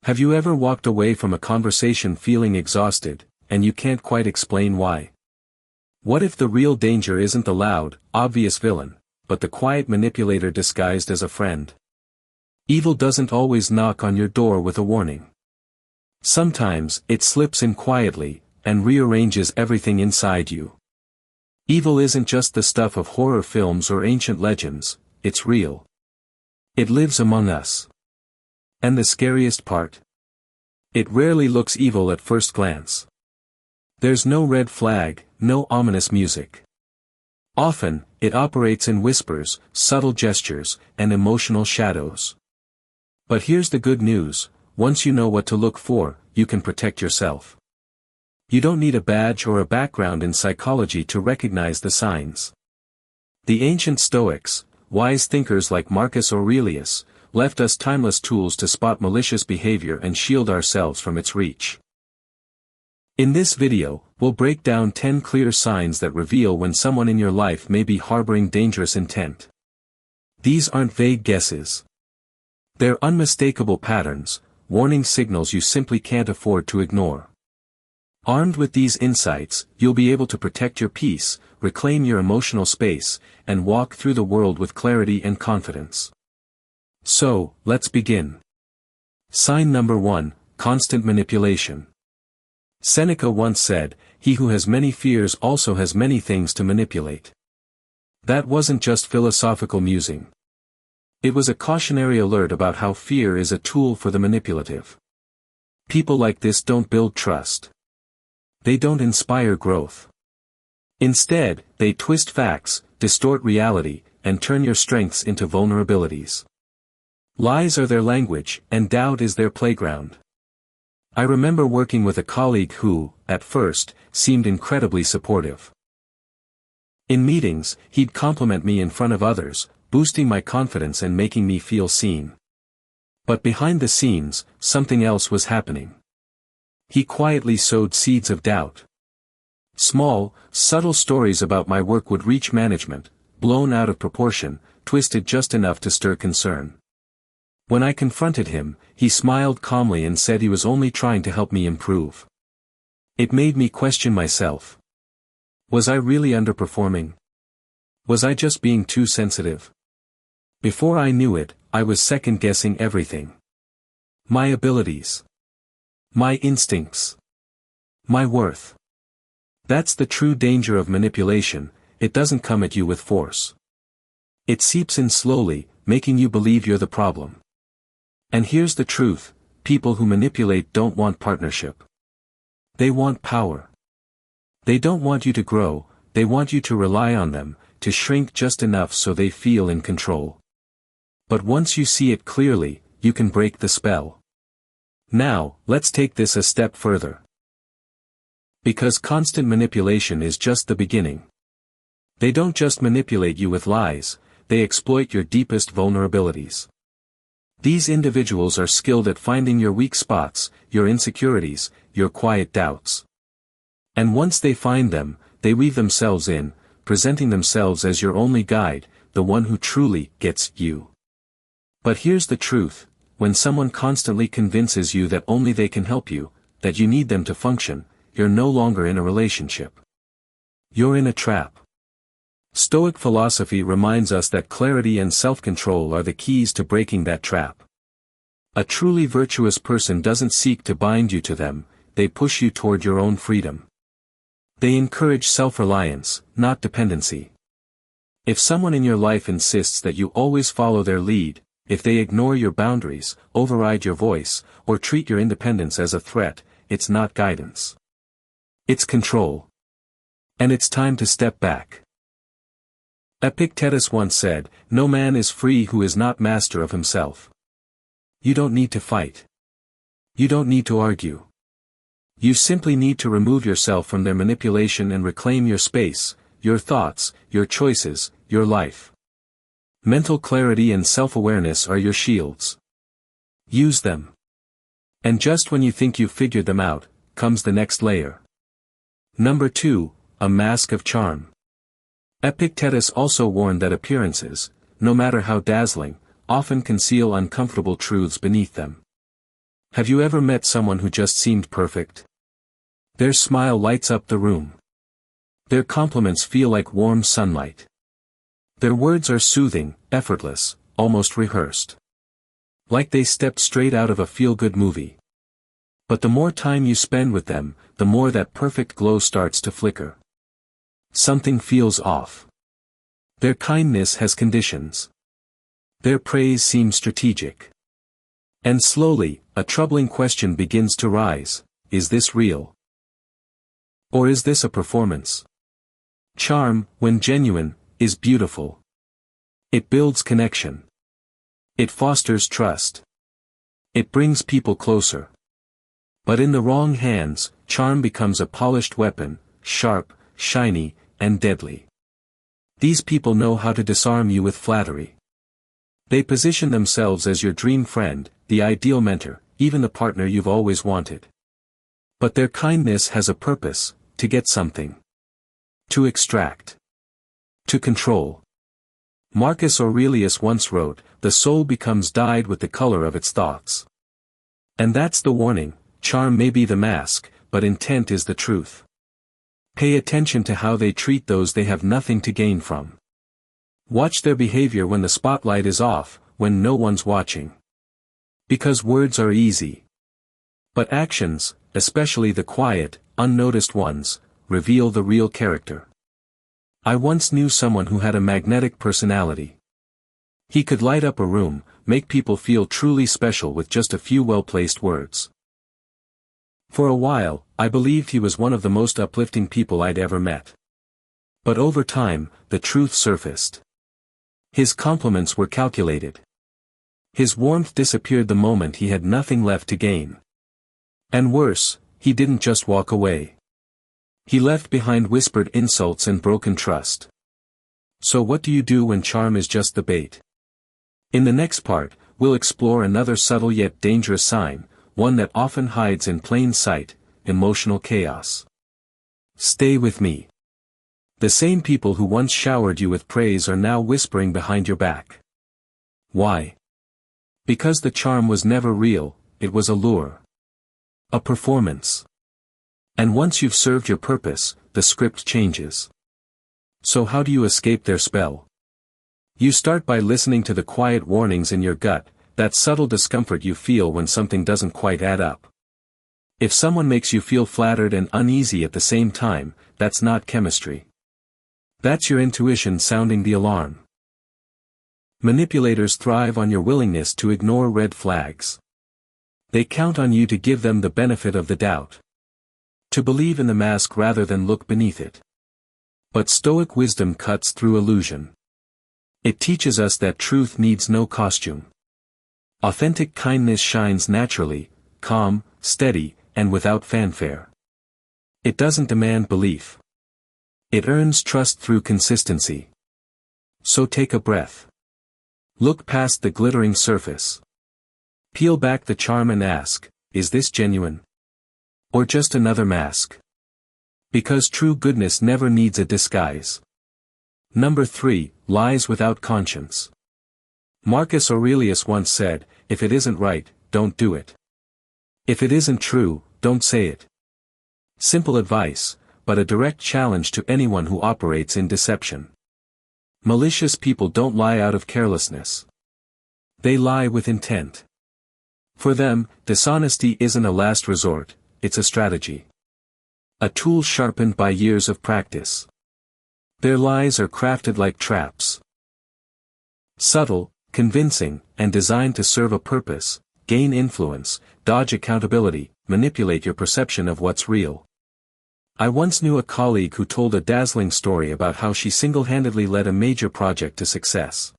Have you ever walked away from a conversation feeling exhausted, and you can't quite explain why? What if the real danger isn't the loud, obvious villain, but the quiet manipulator disguised as a friend? Evil doesn't always knock on your door with a warning. Sometimes, it slips in quietly, and rearranges everything inside you. Evil isn't just the stuff of horror films or ancient legends, it's real. It lives among us. And the scariest part? It rarely looks evil at first glance. There's no red flag, no ominous music. Often, it operates in whispers, subtle gestures, and emotional shadows. But here's the good news: once you know what to look for, you can protect yourself. You don't need a badge or a background in psychology to recognize the signs. The ancient Stoics, wise thinkers like Marcus Aurelius, left us timeless tools to spot malicious behavior and shield ourselves from its reach. In this video, we'll break down 10 clear signs that reveal when someone in your life may be harboring dangerous intent. These aren't vague guesses. They're unmistakable patterns, warning signals you simply can't afford to ignore. Armed with these insights, you'll be able to protect your peace, reclaim your emotional space, and walk through the world with clarity and confidence. So, let's begin. Sign number 1, constant manipulation. Seneca once said, "He who has many fears also has many things to manipulate." That wasn't just philosophical musing. It was a cautionary alert about how fear is a tool for the manipulative. People like this don't build trust. They don't inspire growth. Instead, they twist facts, distort reality, and turn your strengths into vulnerabilities. Lies are their language, and doubt is their playground. I remember working with a colleague who, at first, seemed incredibly supportive. In meetings, he'd compliment me in front of others, boosting my confidence and making me feel seen. But behind the scenes, something else was happening. He quietly sowed seeds of doubt. Small, subtle stories about my work would reach management, blown out of proportion, twisted just enough to stir concern. When I confronted him, he smiled calmly and said he was only trying to help me improve. It made me question myself. Was I really underperforming? Was I just being too sensitive? Before I knew it, I was second-guessing everything. My abilities. My instincts. My worth. That's the true danger of manipulation. It doesn't come at you with force. It seeps in slowly, making you believe you're the problem. And here's the truth: people who manipulate don't want partnership. They want power. They don't want you to grow, they want you to rely on them, to shrink just enough so they feel in control. But once you see it clearly, you can break the spell. Now, let's take this a step further. Because constant manipulation is just the beginning. They don't just manipulate you with lies, they exploit your deepest vulnerabilities. These individuals are skilled at finding your weak spots, your insecurities, your quiet doubts. And once they find them, they weave themselves in, presenting themselves as your only guide, the one who truly gets you. But here's the truth: when someone constantly convinces you that only they can help you, that you need them to function, you're no longer in a relationship. You're in a trap. Stoic philosophy reminds us that clarity and self-control are the keys to breaking that trap. A truly virtuous person doesn't seek to bind you to them, they push you toward your own freedom. They encourage self-reliance, not dependency. If someone in your life insists that you always follow their lead, if they ignore your boundaries, override your voice, or treat your independence as a threat, it's not guidance. It's control. And it's time to step back. Epictetus once said, "No man is free who is not master of himself." You don't need to fight. You don't need to argue. You simply need to remove yourself from their manipulation and reclaim your space, your thoughts, your choices, your life. Mental clarity and self-awareness are your shields. Use them. And just when you think you've figured them out, comes the next layer. Number 2, a mask of charm. Epictetus also warned that appearances, no matter how dazzling, often conceal uncomfortable truths beneath them. Have you ever met someone who just seemed perfect? Their smile lights up the room. Their compliments feel like warm sunlight. Their words are soothing, effortless, almost rehearsed. Like they stepped straight out of a feel-good movie. But the more time you spend with them, the more that perfect glow starts to flicker. Something feels off. Their kindness has conditions. Their praise seems strategic. And slowly, a troubling question begins to rise: is this real? Or is this a performance? Charm, when genuine, is beautiful. It builds connection. It fosters trust. It brings people closer. But in the wrong hands, charm becomes a polished weapon, sharp, shiny, and deadly. These people know how to disarm you with flattery. They position themselves as your dream friend, the ideal mentor, even the partner you've always wanted. But their kindness has a purpose: to get something. To extract. To control. Marcus Aurelius once wrote, "The soul becomes dyed with the color of its thoughts." And that's the warning: charm may be the mask, but intent is the truth. Pay attention to how they treat those they have nothing to gain from. Watch their behavior when the spotlight is off, when no one's watching. Because words are easy. But actions, especially the quiet, unnoticed ones, reveal the real character. I once knew someone who had a magnetic personality. He could light up a room, make people feel truly special with just a few well-placed words. For a while, I believed he was one of the most uplifting people I'd ever met. But over time, the truth surfaced. His compliments were calculated. His warmth disappeared the moment he had nothing left to gain. And worse, he didn't just walk away. He left behind whispered insults and broken trust. So what do you do when charm is just the bait? In the next part, we'll explore another subtle yet dangerous sign, one that often hides in plain sight: emotional chaos. Stay with me. The same people who once showered you with praise are now whispering behind your back. Why? Because the charm was never real, it was a lure. A performance. And once you've served your purpose, the script changes. So how do you escape their spell? You start by listening to the quiet warnings in your gut, that subtle discomfort you feel when something doesn't quite add up. If someone makes you feel flattered and uneasy at the same time, that's not chemistry. That's your intuition sounding the alarm. Manipulators thrive on your willingness to ignore red flags. They count on you to give them the benefit of the doubt. To believe in the mask rather than look beneath it. But Stoic wisdom cuts through illusion. It teaches us that truth needs no costume. Authentic kindness shines naturally, calm, steady, and without fanfare. It doesn't demand belief. It earns trust through consistency. So take a breath. Look past the glittering surface. Peel back the charm and ask, is this genuine? Or just another mask? Because true goodness never needs a disguise. Number 3, lies without conscience. Marcus Aurelius once said, if it isn't right, don't do it. If it isn't true, don't say it. Simple advice, but a direct challenge to anyone who operates in deception. Malicious people don't lie out of carelessness. They lie with intent. For them, dishonesty isn't a last resort, it's a strategy. A tool sharpened by years of practice. Their lies are crafted like traps. Subtle, convincing, and designed to serve a purpose: gain influence, dodge accountability, manipulate your perception of what's real. I once knew a colleague who told a dazzling story about how she single-handedly led a major project to success.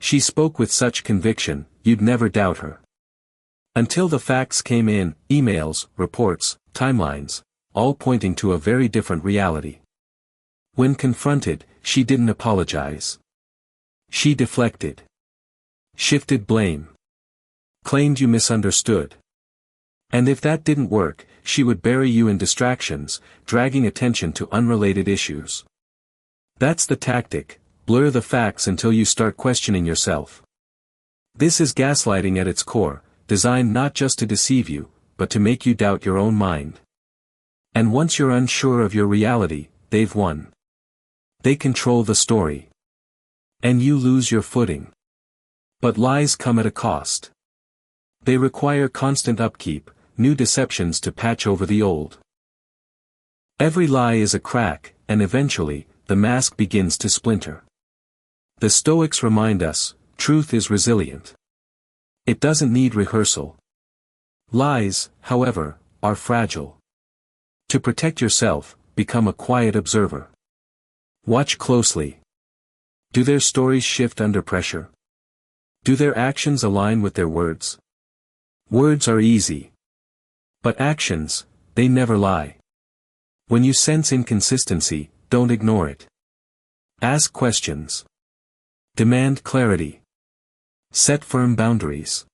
She spoke with such conviction, you'd never doubt her. Until the facts came in: emails, reports, timelines, all pointing to a very different reality. When confronted, she didn't apologize. She deflected. Shifted blame. Claimed you misunderstood. And if that didn't work, she would bury you in distractions, dragging attention to unrelated issues. That's the tactic: blur the facts until you start questioning yourself. This is gaslighting at its core, designed not just to deceive you, but to make you doubt your own mind. And once you're unsure of your reality, they've won. They control the story. And you lose your footing. But lies come at a cost. They require constant upkeep, new deceptions to patch over the old. Every lie is a crack, and eventually, the mask begins to splinter. The Stoics remind us, truth is resilient. It doesn't need rehearsal. Lies, however, are fragile. To protect yourself, become a quiet observer. Watch closely. Do their stories shift under pressure? Do their actions align with their words? Words are easy. But actions, they never lie. When you sense inconsistency, don't ignore it. Ask questions. Demand clarity. Set firm boundaries.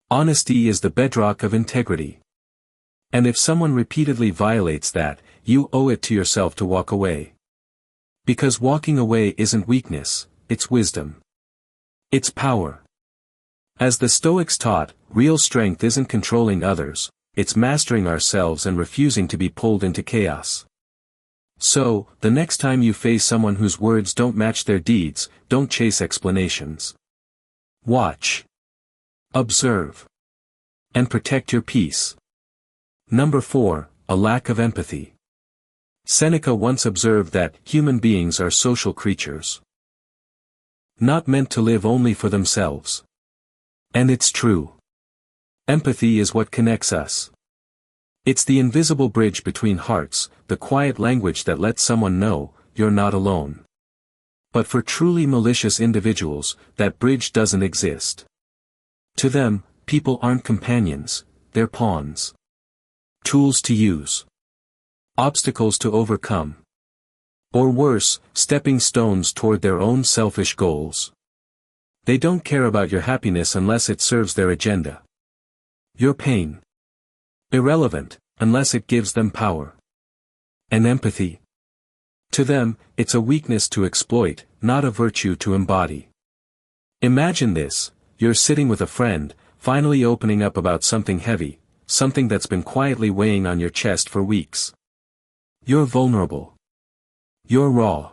Honesty is the bedrock of integrity. And if someone repeatedly violates that, you owe it to yourself to walk away. Because walking away isn't weakness, it's wisdom. It's power. As the Stoics taught, real strength isn't controlling others, it's mastering ourselves and refusing to be pulled into chaos. So, the next time you face someone whose words don't match their deeds, don't chase explanations. Watch. Observe. And protect your peace. Number 4, a lack of empathy. Seneca once observed that human beings are social creatures. Not meant to live only for themselves. And it's true. Empathy is what connects us. It's the invisible bridge between hearts, the quiet language that lets someone know, you're not alone. But for truly malicious individuals, that bridge doesn't exist. To them, people aren't companions, they're pawns. Tools to use. Obstacles to overcome. Or worse, stepping stones toward their own selfish goals. They don't care about your happiness unless it serves their agenda. Your pain. Irrelevant, unless it gives them power. And empathy. To them, it's a weakness to exploit, not a virtue to embody. Imagine this, you're sitting with a friend, finally opening up about something heavy, something that's been quietly weighing on your chest for weeks. You're vulnerable. You're raw.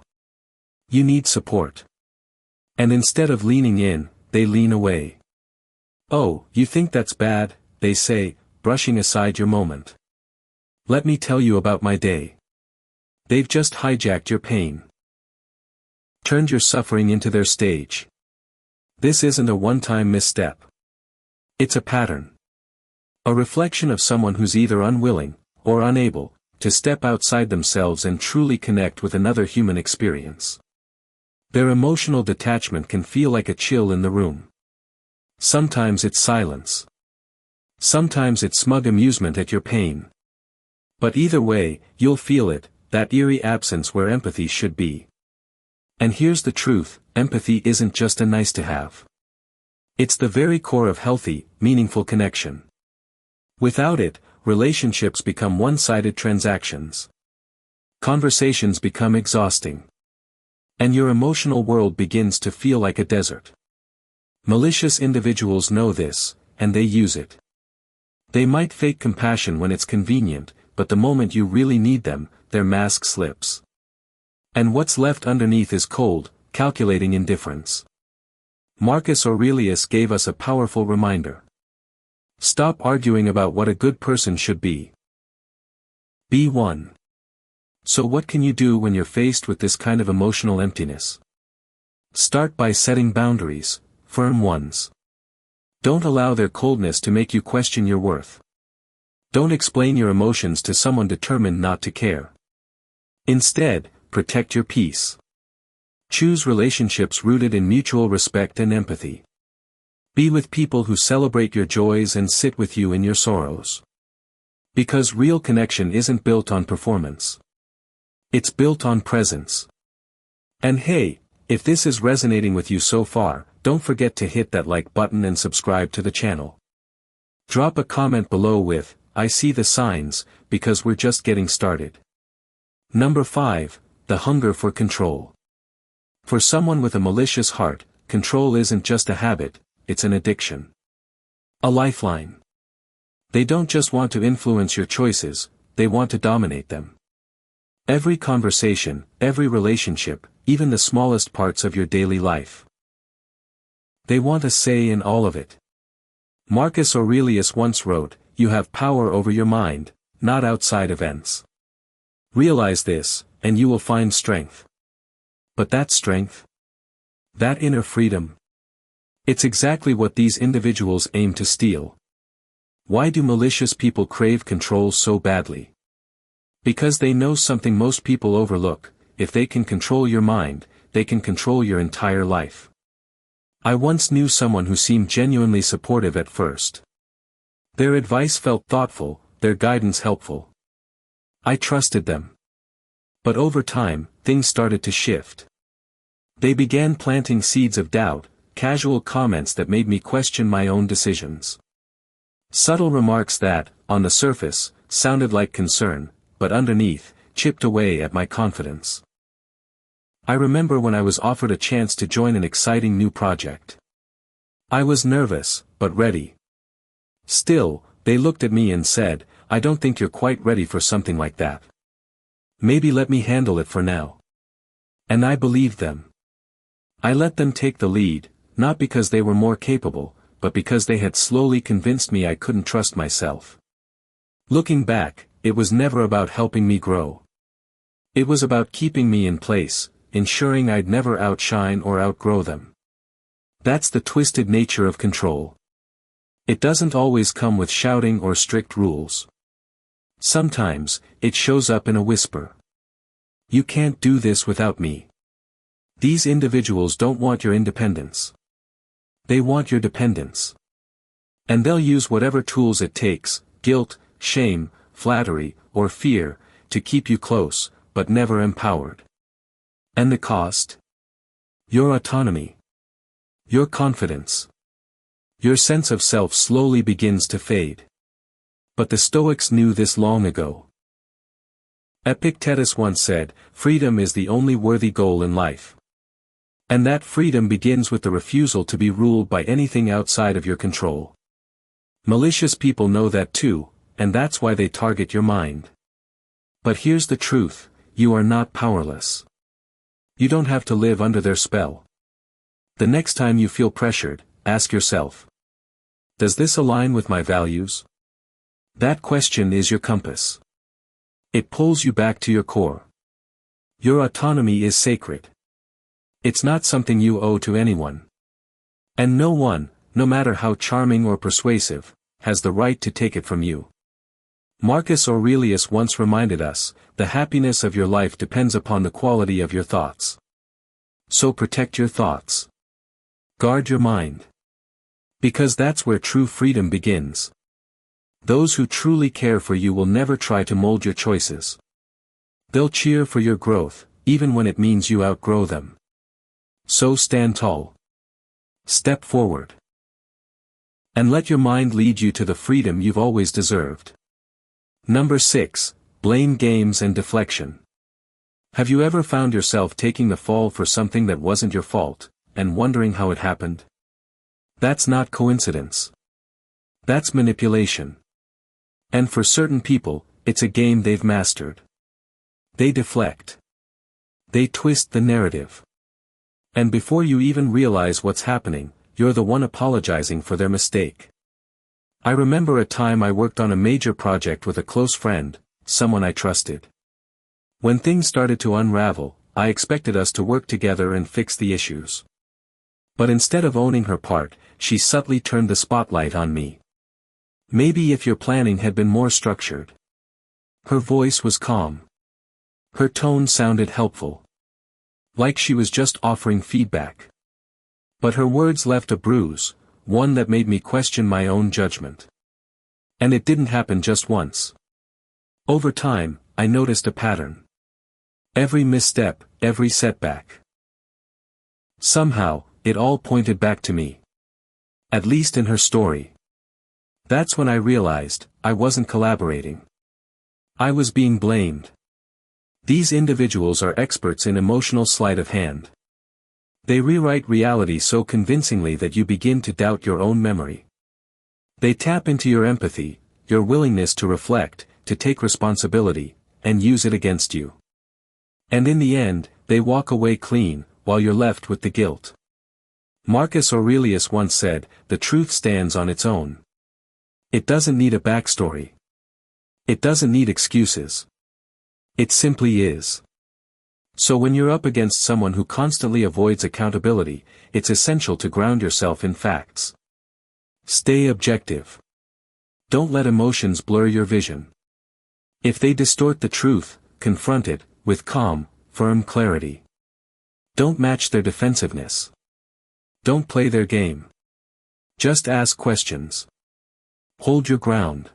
You need support. And instead of leaning in, they lean away. Oh, you think that's bad, they say, brushing aside your moment. Let me tell you about my day. They've just hijacked your pain. Turned your suffering into their stage. This isn't a one-time misstep. It's a pattern. A reflection of someone who's either unwilling, or unable, to step outside themselves and truly connect with another human experience. Their emotional detachment can feel like a chill in the room. Sometimes it's silence. Sometimes it's smug amusement at your pain. But either way, you'll feel it, that eerie absence where empathy should be. And here's the truth, empathy isn't just a nice to have. It's the very core of healthy, meaningful connection. Without it, relationships become one-sided transactions. Conversations become exhausting. And your emotional world begins to feel like a desert. Malicious individuals know this, and they use it. They might fake compassion when it's convenient, but the moment you really need them, their mask slips. And what's left underneath is cold, calculating indifference. Marcus Aurelius gave us a powerful reminder. Stop arguing about what a good person should be. Be one. So what can you do when you're faced with this kind of emotional emptiness? Start by setting boundaries, firm ones. Don't allow their coldness to make you question your worth. Don't explain your emotions to someone determined not to care. Instead, protect your peace. Choose relationships rooted in mutual respect and empathy. Be with people who celebrate your joys and sit with you in your sorrows. Because real connection isn't built on performance. It's built on presence. And hey, if this is resonating with you so far, don't forget to hit that like button and subscribe to the channel. Drop a comment below with, "I see the signs," because we're just getting started. Number 5, the hunger for control. For someone with a malicious heart, control isn't just a habit, it's an addiction. A lifeline. They don't just want to influence your choices, they want to dominate them. Every conversation, every relationship, even the smallest parts of your daily life. They want a say in all of it. Marcus Aurelius once wrote, "You have power over your mind, not outside events. Realize this, and you will find strength." But that strength? That inner freedom? It's exactly what these individuals aim to steal. Why do malicious people crave control so badly? Because they know something most people overlook: if they can control your mind, they can control your entire life. I once knew someone who seemed genuinely supportive at first. Their advice felt thoughtful, their guidance helpful. I trusted them. But over time, things started to shift. They began planting seeds of doubt, casual comments that made me question my own decisions. Subtle remarks that, on the surface, sounded like concern, but underneath, chipped away at my confidence. I remember when I was offered a chance to join an exciting new project. I was nervous, but ready. Still, they looked at me and said, "I don't think you're quite ready for something like that. Maybe let me handle it for now." And I believed them. I let them take the lead, not because they were more capable, but because they had slowly convinced me I couldn't trust myself. Looking back, it was never about helping me grow. It was about keeping me in place, ensuring I'd never outshine or outgrow them. That's the twisted nature of control. It doesn't always come with shouting or strict rules. Sometimes, it shows up in a whisper. "You can't do this without me." These individuals don't want your independence. They want your dependence. And they'll use whatever tools it takes: guilt, shame, flattery, or fear, to keep you close, but never empowered. And the cost? Your autonomy. Your confidence. Your sense of self slowly begins to fade. But the Stoics knew this long ago. Epictetus once said, "Freedom is the only worthy goal in life." And that freedom begins with the refusal to be ruled by anything outside of your control. Malicious people know that too, and that's why they target your mind. But here's the truth: you are not powerless. You don't have to live under their spell. The next time you feel pressured, ask yourself, does this align with my values? That question is your compass. It pulls you back to your core. Your autonomy is sacred. It's not something you owe to anyone. And no one, no matter how charming or persuasive, has the right to take it from you. Marcus Aurelius once reminded us, "The happiness of your life depends upon the quality of your thoughts." So protect your thoughts. Guard your mind. Because that's where true freedom begins. Those who truly care for you will never try to mold your choices. They'll cheer for your growth, even when it means you outgrow them. So stand tall. Step forward. And let your mind lead you to the freedom you've always deserved. Number 6, blame games and deflection. Have you ever found yourself taking the fall for something that wasn't your fault, and wondering how it happened? That's not coincidence. That's manipulation. And for certain people, it's a game they've mastered. They deflect. They twist the narrative. And before you even realize what's happening, you're the one apologizing for their mistake. I remember a time I worked on a major project with a close friend, someone I trusted. When things started to unravel, I expected us to work together and fix the issues. But instead of owning her part, she subtly turned the spotlight on me. Maybe if your planning had been more structured. Her voice was calm. Her tone sounded helpful. Like she was just offering feedback. But her words left a bruise, one that made me question my own judgment. And it didn't happen just once. Over time, I noticed a pattern. Every misstep, every setback. Somehow, it all pointed back to me. At least in her story. That's when I realized, I wasn't collaborating. I was being blamed. These individuals are experts in emotional sleight of hand. They rewrite reality so convincingly that you begin to doubt your own memory. They tap into your empathy, your willingness to reflect, to take responsibility, and use it against you. And in the end, they walk away clean, while you're left with the guilt. Marcus Aurelius once said, "The truth stands on its own." It doesn't need a backstory. It doesn't need excuses. It simply is. So when you're up against someone who constantly avoids accountability, it's essential to ground yourself in facts. Stay objective. Don't let emotions blur your vision. If they distort the truth, confront it, with calm, firm clarity. Don't match their defensiveness. Don't play their game. Just ask questions. Hold your ground.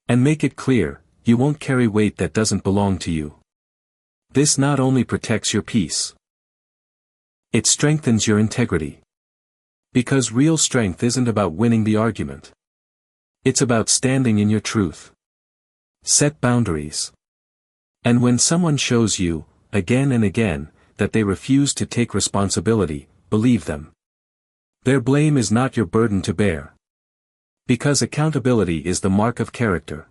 And make it clear, you won't carry weight that doesn't belong to you. This not only protects your peace, it strengthens your integrity. Because real strength isn't about winning the argument. It's about standing in your truth. Set boundaries. And when someone shows you, again and again, that they refuse to take responsibility, believe them. Their blame is not your burden to bear. Because accountability is the mark of character.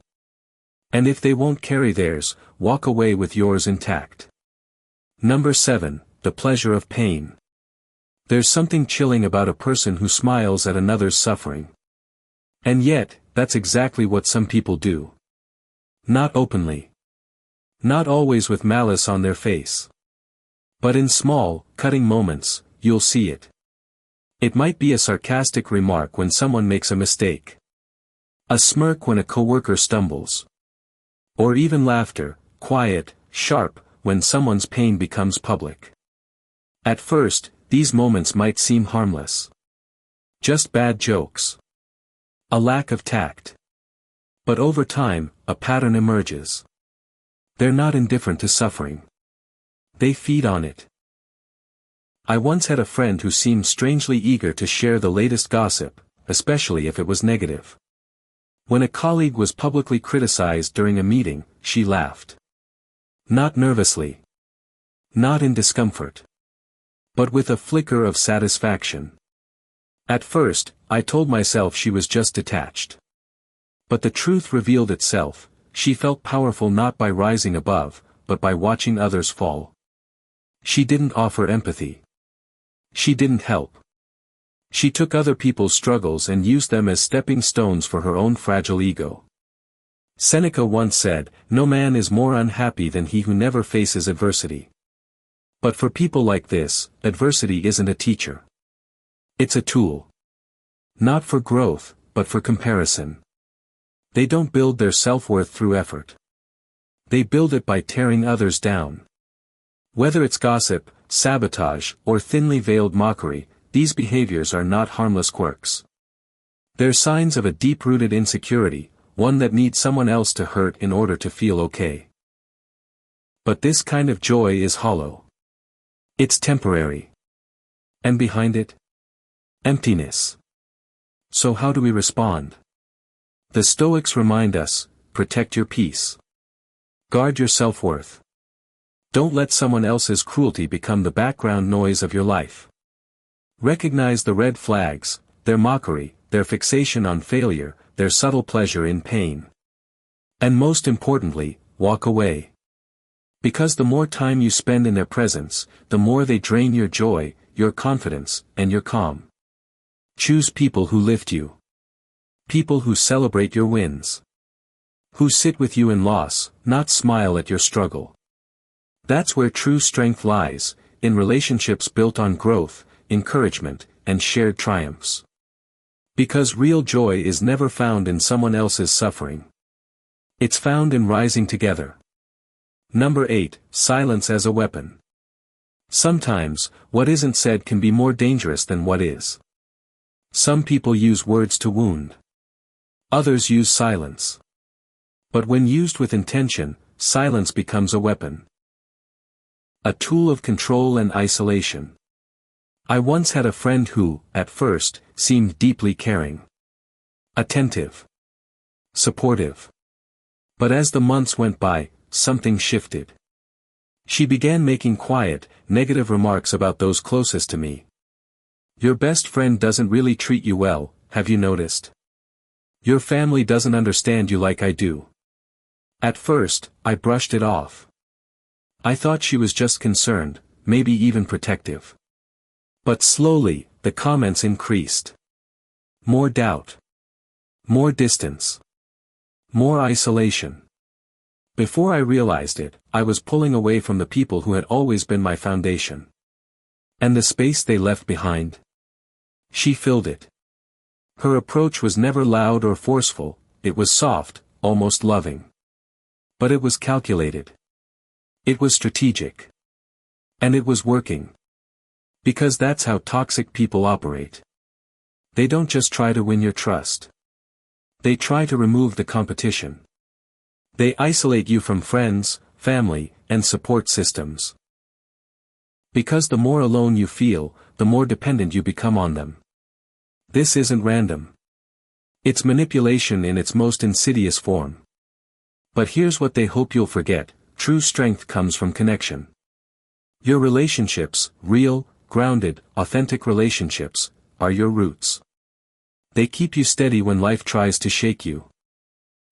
And if they won't carry theirs, walk away with yours intact. Number 7, the pleasure of pain. There's something chilling about a person who smiles at another's suffering. And yet, that's exactly what some people do. Not openly. Not always with malice on their face. But in small, cutting moments, you'll see it. It might be a sarcastic remark when someone makes a mistake. A smirk when a coworker stumbles. Or even laughter, quiet, sharp, when someone's pain becomes public. At first, these moments might seem harmless. Just bad jokes. A lack of tact. But over time, a pattern emerges. They're not indifferent to suffering. They feed on it. I once had a friend who seemed strangely eager to share the latest gossip, especially if it was negative. When a colleague was publicly criticized during a meeting, she laughed. Not nervously. Not in discomfort. But with a flicker of satisfaction. At first, I told myself she was just detached. But the truth revealed itself, she felt powerful not by rising above, but by watching others fall. She didn't offer empathy. She didn't help. She took other people's struggles and used them as stepping stones for her own fragile ego. Seneca once said, "No man is more unhappy than he who never faces adversity." But for people like this, adversity isn't a teacher. It's a tool. Not for growth, but for comparison. They don't build their self-worth through effort. They build it by tearing others down. Whether it's gossip, sabotage, or thinly veiled mockery, these behaviors are not harmless quirks. They're signs of a deep-rooted insecurity, one that needs someone else to hurt in order to feel okay. But this kind of joy is hollow. It's temporary. And behind it? Emptiness. So how do we respond? The Stoics remind us, protect your peace. Guard your self-worth. Don't let someone else's cruelty become the background noise of your life. Recognize the red flags, their mockery, their fixation on failure, their subtle pleasure in pain. And most importantly, walk away. Because the more time you spend in their presence, the more they drain your joy, your confidence, and your calm. Choose people who lift you. People who celebrate your wins. Who sit with you in loss, not smile at your struggle. That's where true strength lies, in relationships built on growth, encouragement, and shared triumphs. Because real joy is never found in someone else's suffering. It's found in rising together. Number 8, silence as a weapon. Sometimes, what isn't said can be more dangerous than what is. Some people use words to wound. Others use silence. But when used with intention, silence becomes a weapon. A tool of control and isolation. I once had a friend who, at first, seemed deeply caring. Attentive. Supportive. But as the months went by, something shifted. She began making quiet, negative remarks about those closest to me. Your best friend doesn't really treat you well, have you noticed? Your family doesn't understand you like I do. At first, I brushed it off. I thought she was just concerned, maybe even protective. But slowly, the comments increased. More doubt. More distance. More isolation. Before I realized it, I was pulling away from the people who had always been my foundation. And the space they left behind? She filled it. Her approach was never loud or forceful, it was soft, almost loving. But it was calculated. It was strategic. And it was working. Because that's how toxic people operate. They don't just try to win your trust. They try to remove the competition. They isolate you from friends, family, and support systems. Because the more alone you feel, the more dependent you become on them. This isn't random. It's manipulation in its most insidious form. But here's what they hope you'll forget: true strength comes from connection. Your relationships, real, grounded, authentic relationships, are your roots. They keep you steady when life tries to shake you.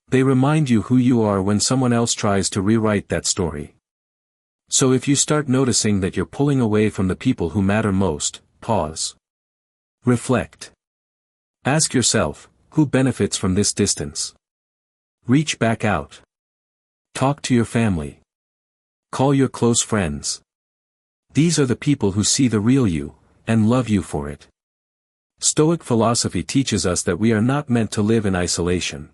They remind you who you are when someone else tries to rewrite that story. So if you start noticing that you're pulling away from the people who matter most, pause. Reflect. Ask yourself, who benefits from this distance? Reach back out. Talk to your family. Call your close friends. These are the people who see the real you, and love you for it. Stoic philosophy teaches us that we are not meant to live in isolation.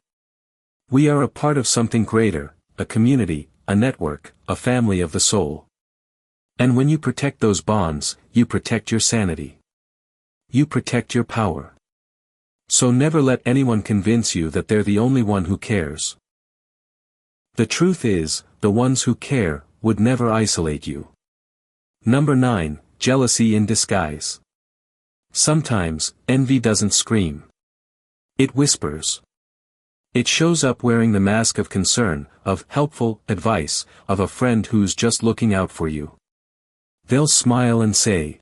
We are a part of something greater, a community, a network, a family of the soul. And when you protect those bonds, you protect your sanity. You protect your power. So never let anyone convince you that they're the only one who cares. The truth is, the ones who care would never isolate you. Number 9, jealousy in disguise. Sometimes, envy doesn't scream. It whispers. It shows up wearing the mask of concern, of helpful advice, of a friend who's just looking out for you. They'll smile and say,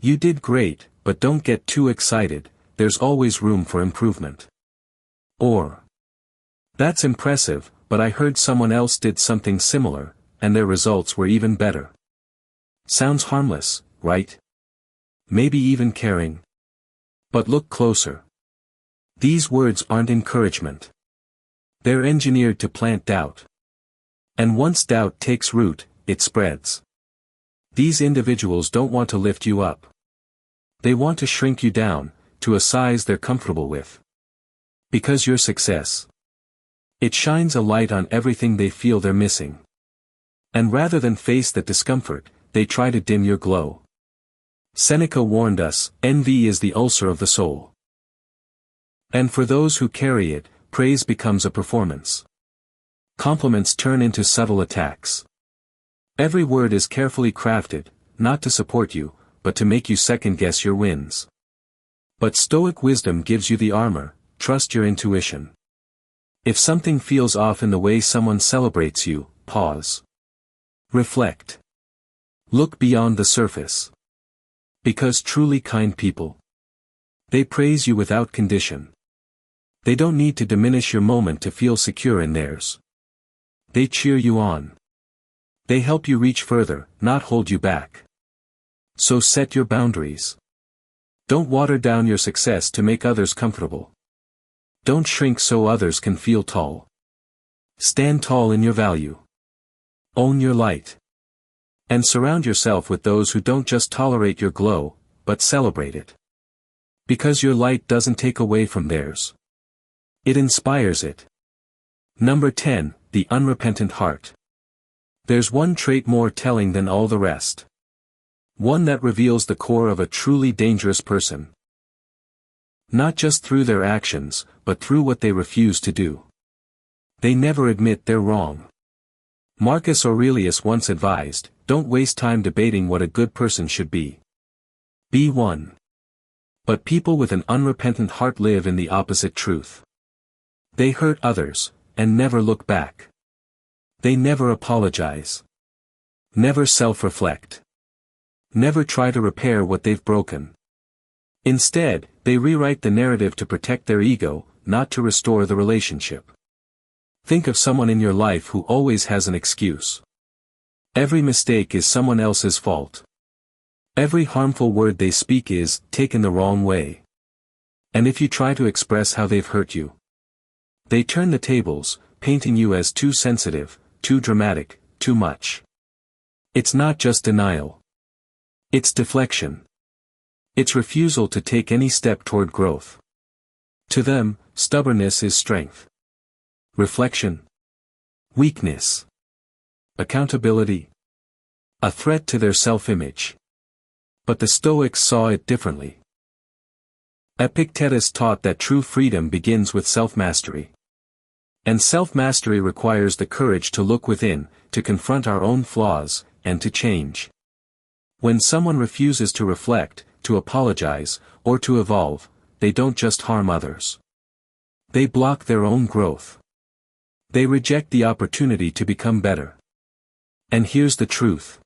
"You did great, but don't get too excited, there's always room for improvement." Or, "That's impressive, but I heard someone else did something similar, and their results were even better." Sounds harmless, right? Maybe even caring. But look closer. These words aren't encouragement. They're engineered to plant doubt. And once doubt takes root, it spreads. These individuals don't want to lift you up. They want to shrink you down, to a size they're comfortable with. Because your success, it shines a light on everything they feel they're missing. And rather than face that discomfort, they try to dim your glow. Seneca warned us, envy is the ulcer of the soul. And for those who carry it, praise becomes a performance. Compliments turn into subtle attacks. Every word is carefully crafted, not to support you, but to make you second-guess your wins. But Stoic wisdom gives you the armor: trust your intuition. If something feels off in the way someone celebrates you, pause. Reflect. Look beyond the surface. Because truly kind people, they praise you without condition. They don't need to diminish your moment to feel secure in theirs. They cheer you on. They help you reach further, not hold you back. So set your boundaries. Don't water down your success to make others comfortable. Don't shrink so others can feel tall. Stand tall in your value. Own your light. And surround yourself with those who don't just tolerate your glow, but celebrate it. Because your light doesn't take away from theirs. It inspires it. Number 10, the unrepentant heart. There's one trait more telling than all the rest. One that reveals the core of a truly dangerous person. Not just through their actions, but through what they refuse to do. They never admit they're wrong. Marcus Aurelius once advised, don't waste time debating what a good person should be. Be one. But people with an unrepentant heart live in the opposite truth. They hurt others, and never look back. They never apologize. Never self-reflect. Never try to repair what they've broken. Instead, they rewrite the narrative to protect their ego, not to restore the relationship. Think of someone in your life who always has an excuse. Every mistake is someone else's fault. Every harmful word they speak is taken the wrong way. And if you try to express how they've hurt you, they turn the tables, painting you as too sensitive, too dramatic, too much. It's not just denial. It's deflection. It's refusal to take any step toward growth. To them, stubbornness is strength. Reflection. Weakness. Accountability. A threat to their self-image. But the Stoics saw it differently. Epictetus taught that true freedom begins with self-mastery. And self-mastery requires the courage to look within, to confront our own flaws, and to change. When someone refuses to reflect, to apologize, or to evolve, they don't just harm others. They block their own growth. They reject the opportunity to become better. And here's the truth.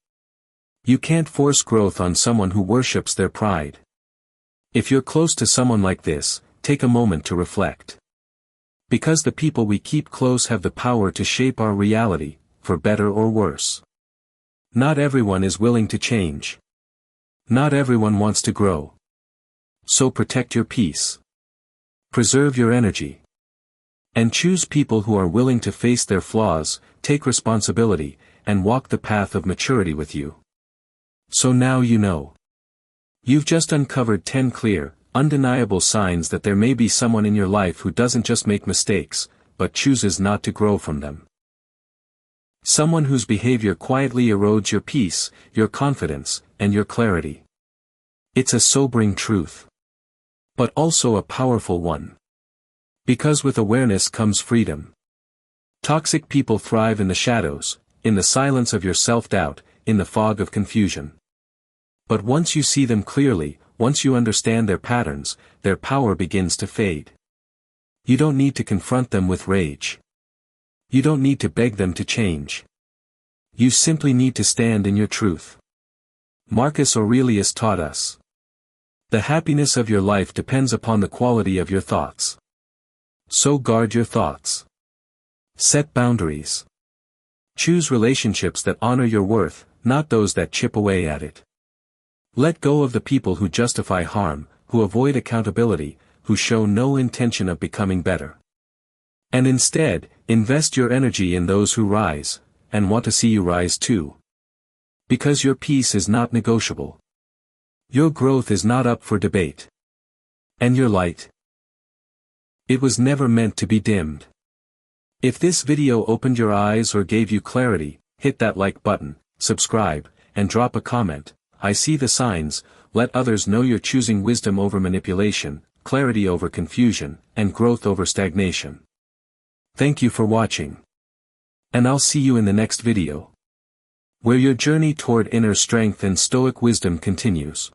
You can't force growth on someone who worships their pride. If you're close to someone like this, take a moment to reflect. Because the people we keep close have the power to shape our reality, for better or worse. Not everyone is willing to change. Not everyone wants to grow. So protect your peace. Preserve your energy. And choose people who are willing to face their flaws, take responsibility, and walk the path of maturity with you. So now you know. You've just uncovered 10 clear, undeniable signs that there may be someone in your life who doesn't just make mistakes, but chooses not to grow from them. Someone whose behavior quietly erodes your peace, your confidence, and your clarity. It's a sobering truth. But also a powerful one. Because with awareness comes freedom. Toxic people thrive in the shadows, in the silence of your self-doubt, in the fog of confusion. But once you see them clearly, once you understand their patterns, their power begins to fade. You don't need to confront them with rage. You don't need to beg them to change. You simply need to stand in your truth. Marcus Aurelius taught us. The happiness of your life depends upon the quality of your thoughts. So guard your thoughts. Set boundaries. Choose relationships that honor your worth, not those that chip away at it. Let go of the people who justify harm, who avoid accountability, who show no intention of becoming better. And instead, invest your energy in those who rise, and want to see you rise too. Because your peace is not negotiable. Your growth is not up for debate. And your light? It was never meant to be dimmed. If this video opened your eyes or gave you clarity, hit that like button, subscribe, and drop a comment. I see the signs. Let others know you're choosing wisdom over manipulation, clarity over confusion, and growth over stagnation. Thank you for watching. And I'll see you in the next video, where your journey toward inner strength and Stoic wisdom continues.